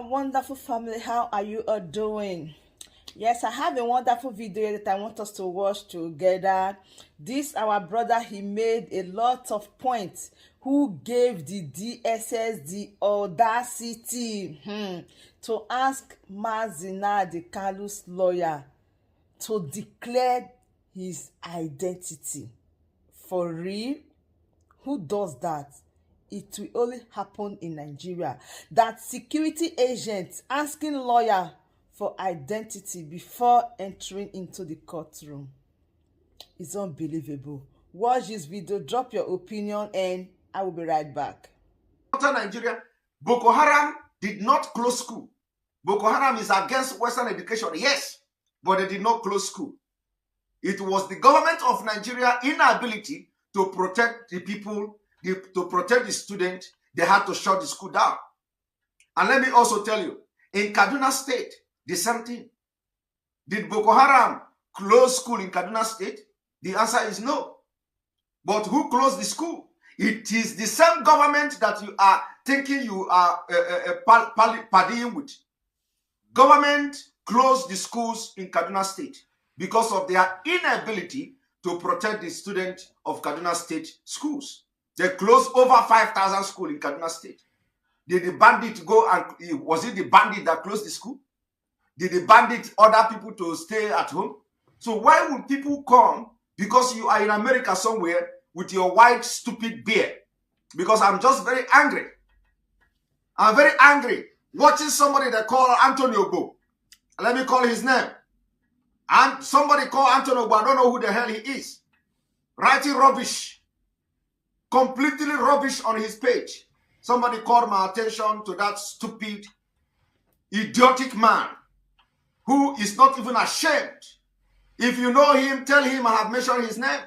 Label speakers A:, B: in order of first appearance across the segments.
A: wonderful family, how are you all doing? Yes, I have a wonderful video that I want us to watch together. This our brother, he made a lot of points. Who gave the DSS the audacity to ask Mazina, the Kalu's lawyer, to declare his identity? For real? Who does that? It will only happen in Nigeria. That security agent asking lawyer for identity before entering into the courtroom is unbelievable. Watch this video, drop your opinion, and I will be right back.
B: Nigeria, Boko Haram did not close school. Boko Haram is against Western education, yes, but they did not close school. It was the government of Nigeria inability to protect the people, to protect the student. They had to shut the school down. And let me also tell you, in Kaduna State, the same thing. Did Boko Haram close school in Kaduna State? The answer is no. But who closed the school? It is the same government that you are thinking you are partying with. Government closed the schools in Kaduna State because of their inability to protect the students of Kaduna State schools. They closed over 5,000 schools in Kaduna State. Did the bandit go and, was it the bandit that closed the school? Did the bandit order people to stay at home? So why would people come because you are in America somewhere with your white stupid beard? Because I'm just very angry. I'm very angry watching somebody that call Antonio Go. Let me call his name. And somebody call Antonio Go. I don't know who the hell he is. Writing rubbish. Completely rubbish on his page. Somebody called my attention to that stupid, idiotic man who is not even ashamed. If you know him, tell him I have mentioned his name.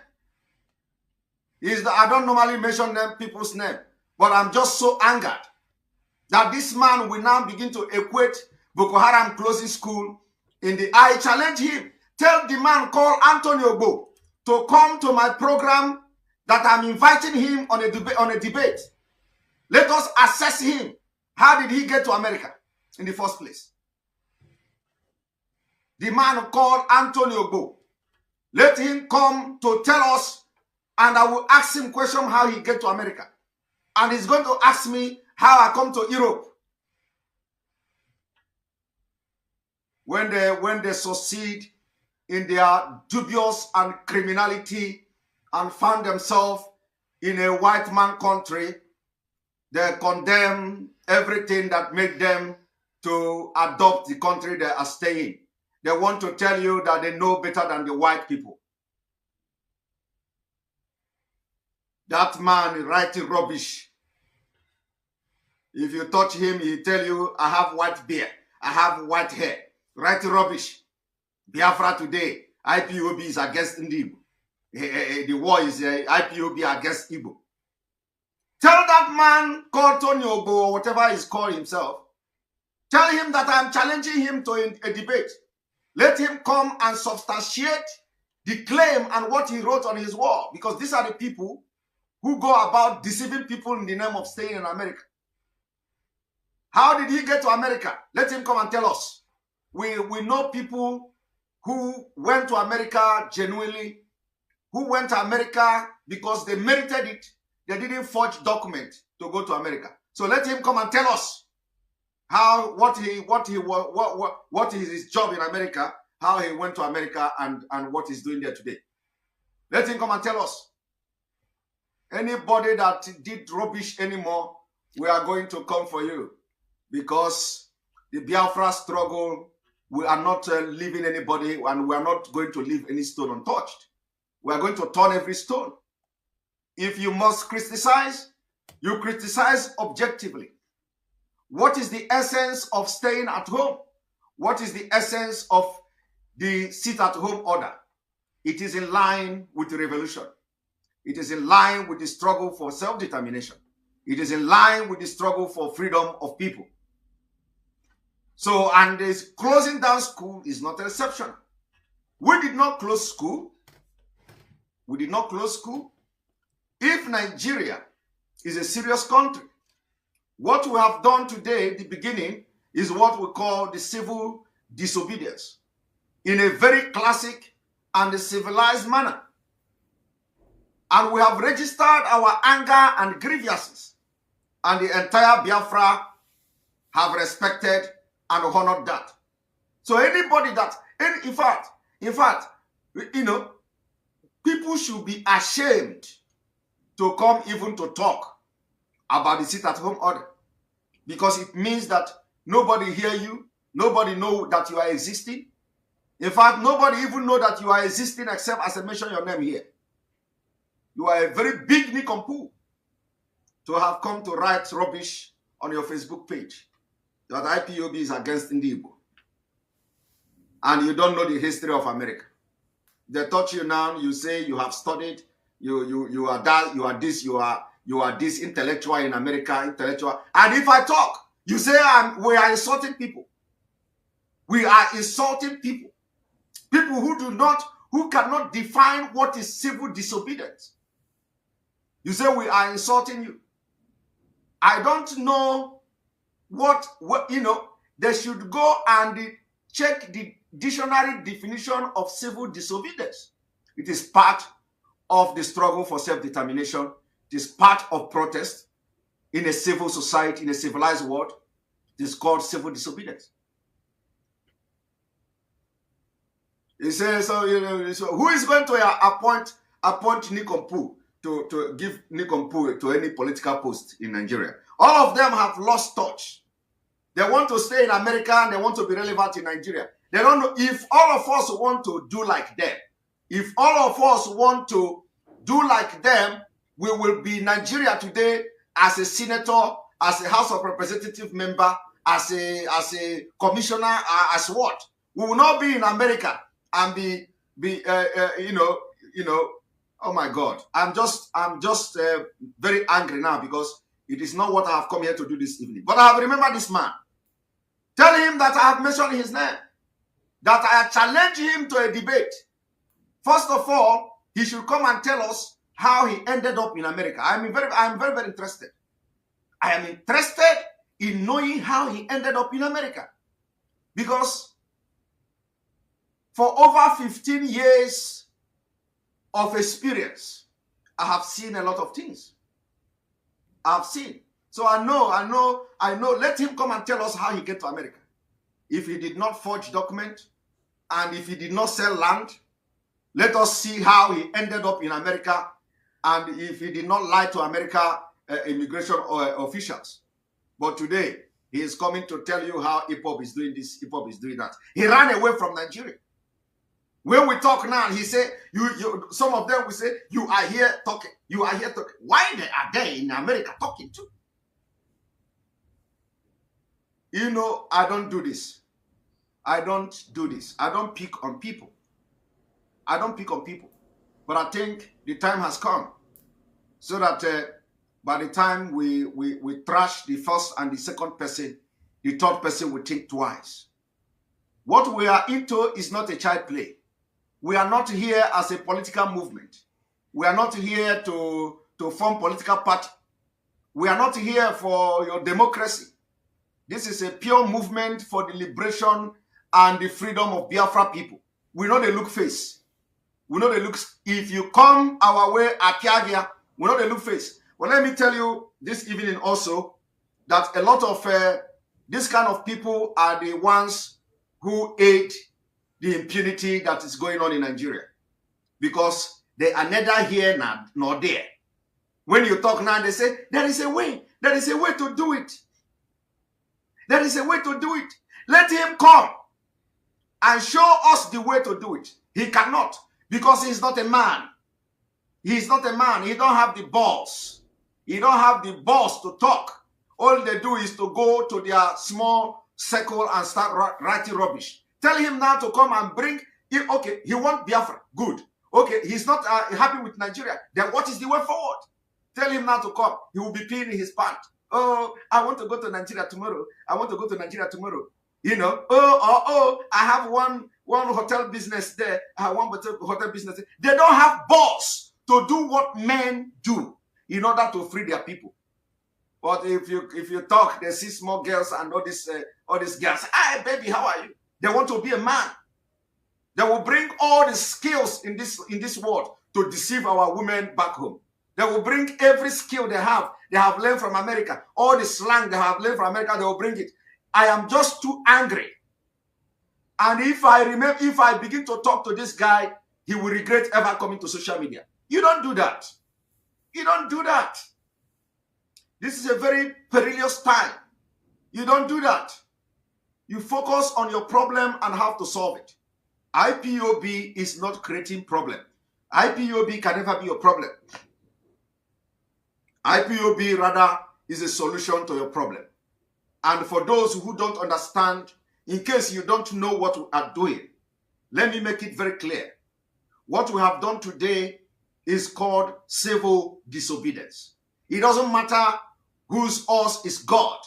B: I don't normally mention people's name, but I'm just so angered that this man will now begin to equate Boko Haram closing school in the... I challenge him. Tell the man called Antonio Bo to come to my program that I'm inviting him on a debate. Let us assess him. How did he get to America in the first place? The man called Antonio Bo. Let him come to tell us, and I will ask him question how he get to America. And he's going to ask me how I come to Europe. When they succeed in their dubious and criminality and found themselves in a white man country, they condemn everything that made them to adopt the country they are staying. They want to tell you that they know better than the white people. That man is writing rubbish. If you touch him, he'll tell you, I have white beard, I have white hair. Writing rubbish. Biafra today, IPOB is against Igbo. The war is IPOB against Igbo. Tell that man called Tony Ogo or whatever he's called himself, tell him that I'm challenging him to a debate. Let him come and substantiate the claim and what he wrote on his wall, because these are the people who go about deceiving people in the name of staying in America. How did he get to America? Let him come and tell us. We know people who went to America genuinely, who went to America because they merited it. They didn't forge documents to go to America. So let him come and tell us how what is his job in America, how he went to America, and what he's doing there today. Let him come and tell us. Anybody that did rubbish anymore, we are going to come for you, because the Biafra struggle, we are not leaving anybody, and we are not going to leave any stone untouched. We are going to turn every stone. If you must criticize, you criticize objectively. What is the essence of staying at home? What is the essence of the sit-at-home order? It is in line with the revolution. It is in line with the struggle for self-determination. It is in line with the struggle for freedom of people. So, and this closing down school is not an exception. We did not close school. We did not close school. If Nigeria is a serious country, what we have done today, the beginning, is what we call the civil disobedience in a very classic and civilized manner. And we have registered our anger and grievances, and the entire Biafra have respected and honored that. So anybody that, in fact, you know, people should be ashamed to come even to talk about the sit-at-home order, because it means that nobody hear you, nobody know that you are existing. In fact, nobody even know that you are existing except as I mention your name here. You are a very big nincompoop to have come to write rubbish on your Facebook page that IPOB is against Igbo. And you don't know the history of America. They touch you now, you say you have studied, you are that, you are this intellectual in America, intellectual. And if I talk, you say we are insulting people. We are insulting people. People who cannot define what is civil disobedience. You say we are insulting you. I don't know what you know. They should go and check the dictionary definition of civil disobedience. It is part of the struggle for self-determination. It is part of protest in a civil society, in a civilized world. It is called civil disobedience. He says, so, you know, so who is going to appoint nincompoop to give nincompoop to any political post in Nigeria? All of them have lost touch. They want to stay in America and they want to be relevant in Nigeria. They don't know if all of us want to do like them. If all of us want to do like them, we will be Nigeria today as a senator, as a House of Representative member, as a commissioner, as what? We will not be in America and be you know. Oh my God! I'm just very angry now because it is not what I have come here to do this evening. But I have remembered this man. Tell him that I have mentioned his name, that I challenge him to a debate. First of all, he should come and tell us how he ended up in America. I'm very interested. I am interested in knowing how he ended up in America, because for over 15 years of experience, I have seen a lot of things. I've seen. So I know. Let him come and tell us how he get to America. If he did not forge document, and if he did not sell land, let us see how he ended up in America, and if he did not lie to America immigration officials. But today, he is coming to tell you how IPOB is doing this, IPOB is doing that. He ran away from Nigeria. When we talk now, he said, some of them will say, you are here talking. You are here talking. Why are they in America talking too? You know, I don't do this. I don't do this. I don't pick on people. I don't pick on people. But I think the time has come so that by the time we trash the first and the second person, the third person will think twice. What we are into is not a child play. We are not here as a political movement. We are not here to form political party. We are not here for your democracy. This is a pure movement for the liberation and the freedom of Biafra people. We know the look face. We know the looks. If you come our way, Apiagia, we know the look face. Well, let me tell you this evening also that a lot of this kind of people are the ones who aid the impunity that is going on in Nigeria, because they are neither here nor there. When you talk now, they say, there is a way. There is a way to do it. There is a way to do it. Let him come and show us the way to do it. He cannot, because he's not a man. He's not a man. He don't have the balls. He don't have the balls to talk. All they do is to go to their small circle and start writing rubbish. Tell him now to come and bring, okay, he wants Biafra. Good. Okay, he's not happy with Nigeria. Then what is the way forward? Tell him now to come. He will be peeing in his pants. Oh, I want to go to Nigeria tomorrow. I want to go to Nigeria tomorrow. You know, I have one hotel business there. I have one hotel business there. They don't have balls to do what men do in order to free their people. But if you talk, they see small girls and all all these girls. Hi, baby, how are you? They want to be a man. They will bring all the skills in this world to deceive our women back home. They will bring every skill they have learned from America. All the slang they have learned from America, they will bring it. I am just too angry. And if I begin to talk to this guy, he will regret ever coming to social media. You don't do that. You don't do that. This is a very perilous time. You don't do that. You focus on your problem and how to solve it. IPOB is not creating problem. IPOB can never be a problem. IPOB rather is a solution to your problem. And for those who don't understand, in case you don't know what we are doing, let me make it very clear. What we have done today is called civil disobedience. It doesn't matter whose us is God.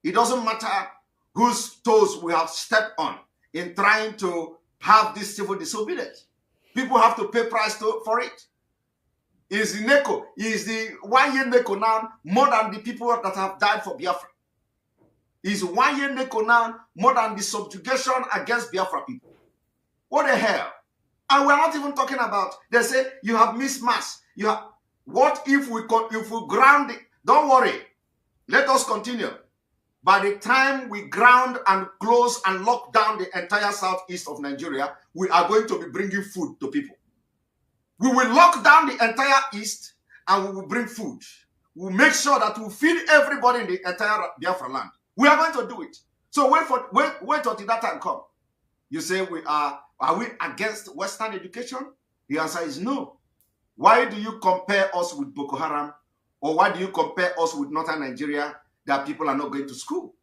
B: It doesn't matter whose toes we have stepped on in trying to have this civil disobedience. People have to pay price for it. Is the Neko, is the 1 year Neko now more than the people that have died for Biafra? Is 1 year Neko now more than the subjugation against Biafra people? What the hell? And we're not even talking about, they say you have mismatched. What if we ground it? Don't worry. Let us continue. By the time we ground and close and lock down the entire southeast of Nigeria, we are going to be bringing food to people. We will lock down the entire east and we will bring food. We'll make sure that we feed everybody in the entire Biafra land. We are going to do it. So wait until that time comes. You say are we against Western education? The answer is no. Why do you compare us with Boko Haram? Or why do you compare us with Northern Nigeria that people are not going to school?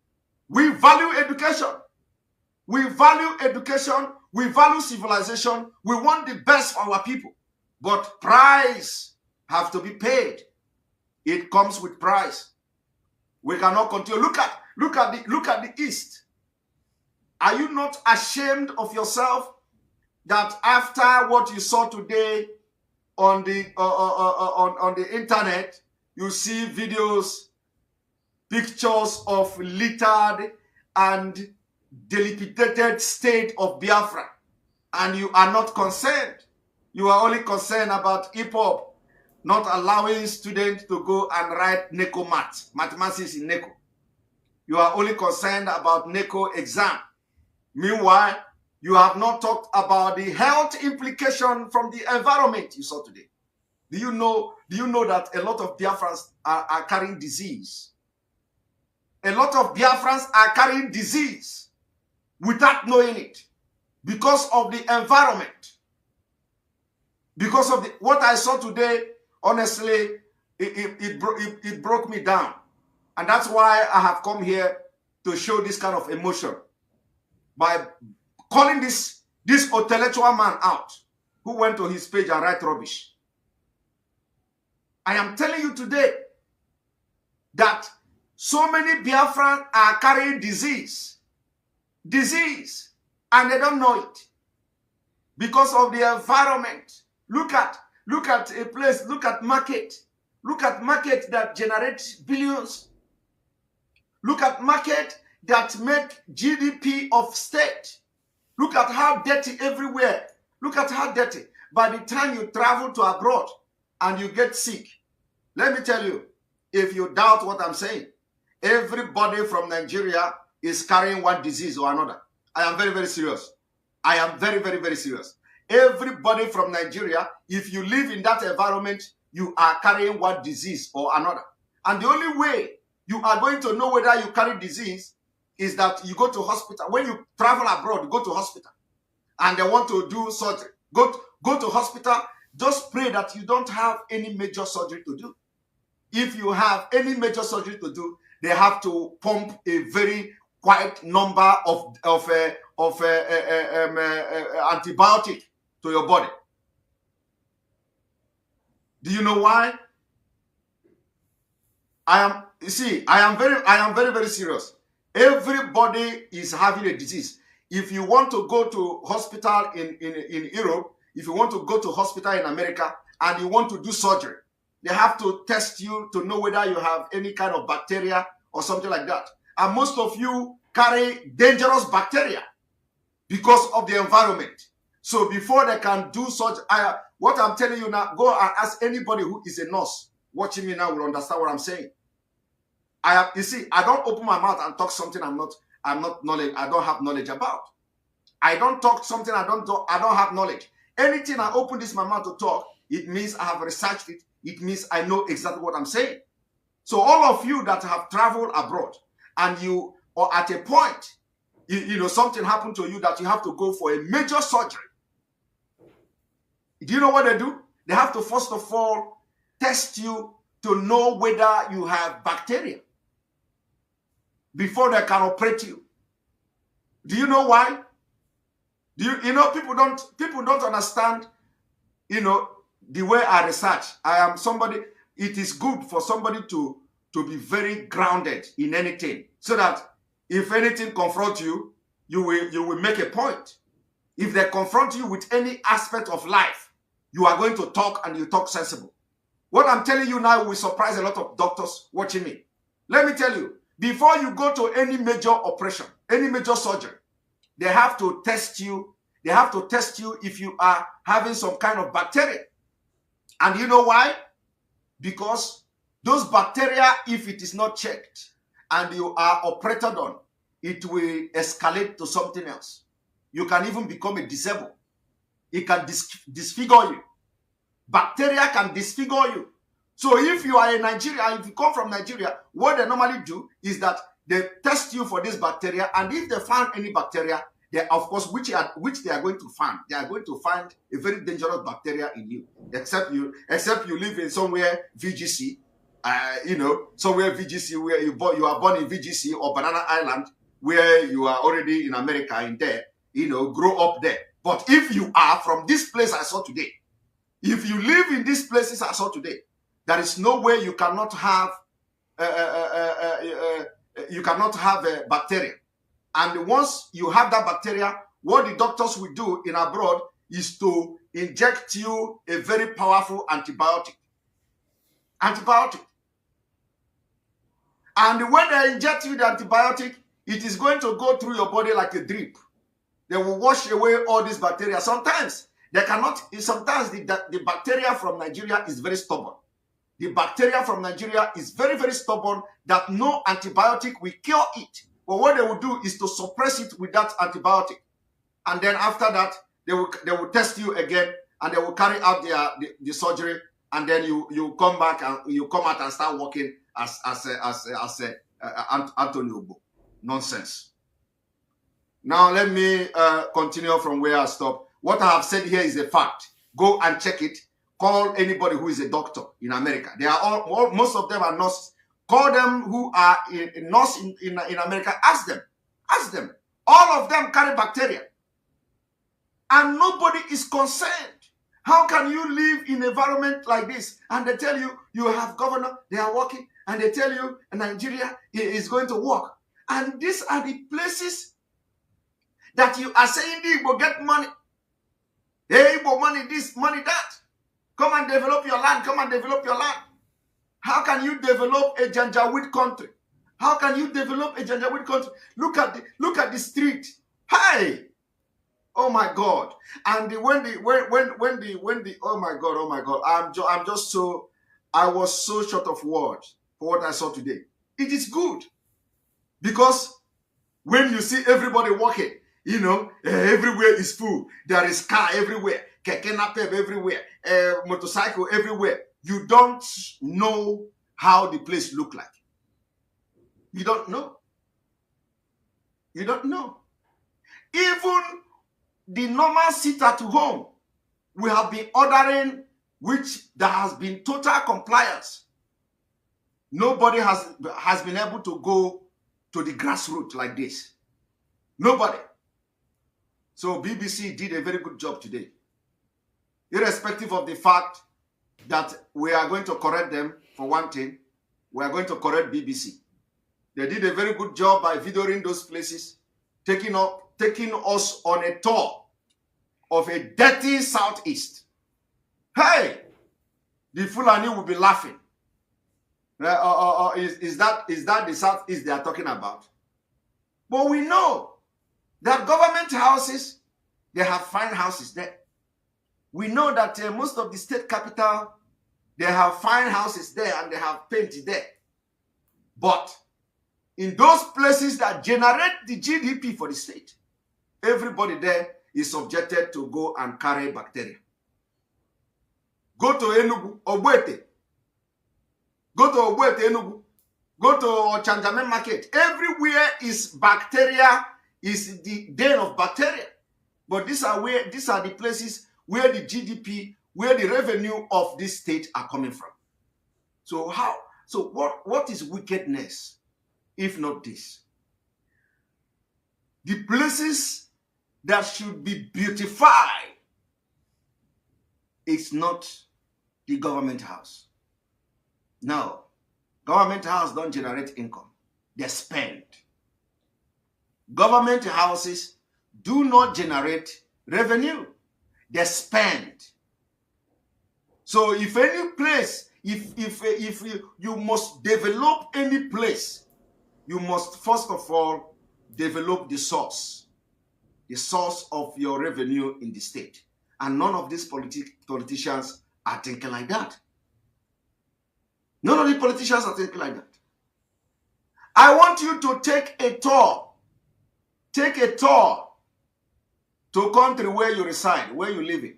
B: We value education. We value education. We value civilization. We want the best for our people. But price have to be paid. It comes with price. We cannot continue. Look at the East. Are you not ashamed of yourself that after what you saw today on the internet, you see videos, pictures of littered and dilapidated state of Biafra, and you are not concerned? You are only concerned about IPOB not allowing students to go and write NECO mathematics in NECO. You are only concerned about NECO exam. Meanwhile, you have not talked about the health implication from the environment you saw today. Do you know that a lot of Biafrans are carrying disease? A lot of Biafrans are carrying disease without knowing it because of the environment. Because of what I saw today, honestly, it broke me down. And that's why I have come here to show this kind of emotion by calling this intellectual man out who went to his page and write rubbish. I am telling you today that so many Biafrans are carrying disease, and they don't know it because of the environment. Look at a place, look at market that generates billions. Look at market that make GDP of state. Look at how dirty everywhere. Look at how dirty. By the time you travel to abroad and you get sick, let me tell you, if you doubt what I'm saying, everybody from Nigeria is carrying one disease or another. I am very, very serious. I am very, very, very serious. Everybody from Nigeria, if you live in that environment, you are carrying one disease or another. And the only way you are going to know whether you carry disease is that you go to hospital. When you travel abroad, you go to hospital and they want to do surgery. Go to hospital, just pray that you don't have any major surgery to do. If you have any major surgery to do, they have to pump a very quite number of antibiotic to your body. Do you know why? I am very, very serious. Everybody is having a disease. If you want to go to hospital in Europe, if you want to go to hospital in America and you want to do surgery, they have to test you to know whether you have any kind of bacteria or something like that. And most of you carry dangerous bacteria because of the environment. So before they can do such, what I'm telling you now, go and ask anybody who is a nurse watching me now will understand what I'm saying. You see, I don't open my mouth and talk something I don't have knowledge about. I don't talk something I don't have knowledge. Anything I open my mouth to talk, it means I have researched it. It means I know exactly what I'm saying. So all of you that have traveled abroad and you are at a point, you know, something happened to you that you have to go for a major surgery. Do you know what they do? They have to first of all test you to know whether you have bacteria before they can operate you. Do you know why? You know, people don't understand, you know, the way I research. I am somebody, it is good for somebody to be very grounded in anything, so that if anything confronts you, you will make a point. If they confront you with any aspect of life, you are going to talk, and you talk sensible. What I'm telling you now will surprise a lot of doctors watching me. Let me tell you, before you go to any major operation, any major surgery, they have to test you. They have to test you if you are having some kind of bacteria. And you know why? Because those bacteria, if it is not checked and you are operated on, it will escalate to something else. You can even become a disabled. It can disfigure you. Bacteria can disfigure you. So if you are in Nigeria, if you come from Nigeria, what they normally do is that they test you for this bacteria, and if they find any bacteria, they, of course, which they are going to find, they are going to find a very dangerous bacteria in you. Except you live in somewhere VGC, you know, somewhere VGC where you are born in VGC or Banana Island, where you are already in America, in there, you know, grow up there. But if you are from this place I saw today, if you live in these places I saw today, there is no way you cannot have a bacteria. And once you have that bacteria, what the doctors will do in abroad is to inject you a very powerful antibiotic. And when they inject you the antibiotic, it is going to go through your body like a drip. They will wash away all these bacteria. Sometimes they cannot. Sometimes the bacteria from Nigeria is very stubborn. The bacteria from Nigeria is very, very stubborn, that no antibiotic will cure it. But what they will do is to suppress it with that antibiotic. And then after that, they will test you again, and they will carry out the surgery, and then you come back and you come out and start working as Anthony Obo. Nonsense. Now let me continue from where I stopped. What I have said here is a fact. Go and check it. Call anybody who is a doctor in America. They are most of them are nurses. Call them who are a nurse in America. Ask them. All of them carry bacteria. And nobody is concerned. How can you live in an environment like this? And they tell you, you have governor, they are working, and they tell you Nigeria is going to work. And these are the places that you are saying they will get money. Hey, money this, money that. Come and develop your land. Come and develop your land. How can you develop a Janjaweed country? How can you develop a Janjaweed country? Look at the street. Hey, oh my God! And when oh my God! I was so short of words for what I saw today. It is good because when you see everybody walking, you know, everywhere is full. There is car everywhere, keke napep everywhere, motorcycle everywhere. You don't know how the place look like. You don't know. You don't know. Even the normal sit at home, we have been ordering, which there has been total compliance. Nobody has been able to go to the grassroots like this. Nobody. So BBC did a very good job today. Irrespective of the fact that we are going to correct them, for one thing, we are going to correct BBC. They did a very good job by videoing those places, taking us on a tour of a dirty southeast. Hey, the Fulani will be laughing. Is that the southeast they are talking about? But we know that government houses, they have fine houses there. We know that most of the state capital, they have fine houses there and they have paint there. But in those places that generate the GDP for the state, everybody there is subjected to go and carry bacteria. Go to Enugu, Ogbete. Go to Ogbete, Enugu. Go to Ochanjame Market. Everywhere is bacteria, is the den of bacteria. But these are the places where the GDP, where the revenue of this state are coming from. So what is wickedness, if not this? The places that should be beautified, it's not the government house. No. Government house don't generate income. They spend. Government houses do not generate revenue. They spend. So if any place, if you must develop any place, you must first of all develop the source of your revenue in the state. And none of these politicians are thinking like that. None of the politicians are thinking like that. I want you to take a tour. Take a tour to country where you reside, where you live in.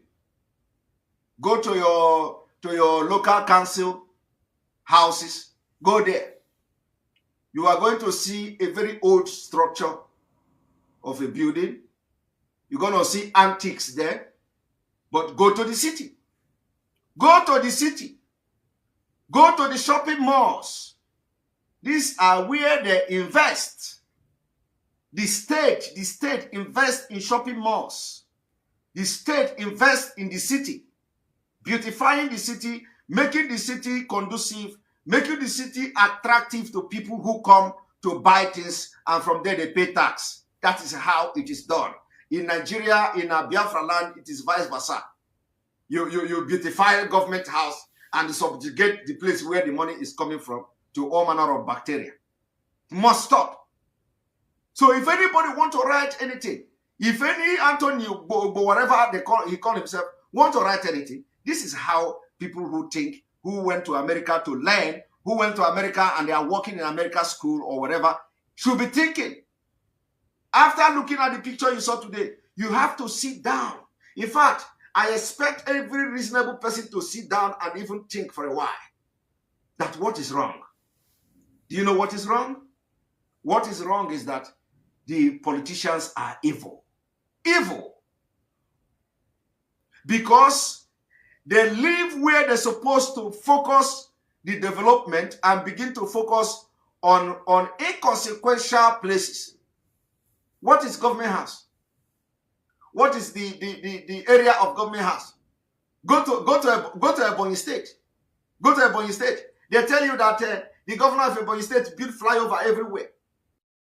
B: Go to your local council houses. Go there. You are going to see a very old structure of a building. You're going to see antiques there. But go to the city. Go to the city. Go to the shopping malls. These are where they invest. The state invests in shopping malls. The state invests in the city, beautifying the city, making the city conducive, making the city attractive to people who come to buy things, and from there they pay tax. That is how it is done. In Nigeria, in a Biafra land, it is vice versa. You beautify a government house and subjugate the place where the money is coming from to all manner of bacteria. It must stop. So if anybody want to write anything, if any Anthony, whatever he call himself, want to write anything, this is how people who think, who went to America to learn, who went to America and they are working in America school or whatever, should be thinking. After looking at the picture you saw today, you have to sit down. In fact, I expect every reasonable person to sit down and even think for a while that what is wrong. Do you know what is wrong? What is wrong is that the politicians are evil. Evil. Because they live where they're supposed to focus the development and begin to focus on inconsequential places. What is government house? What is the area of government house? Go to Ebonyi State. Go to Ebonyi State. They tell you that the governor of Ebonyi State built flyover everywhere.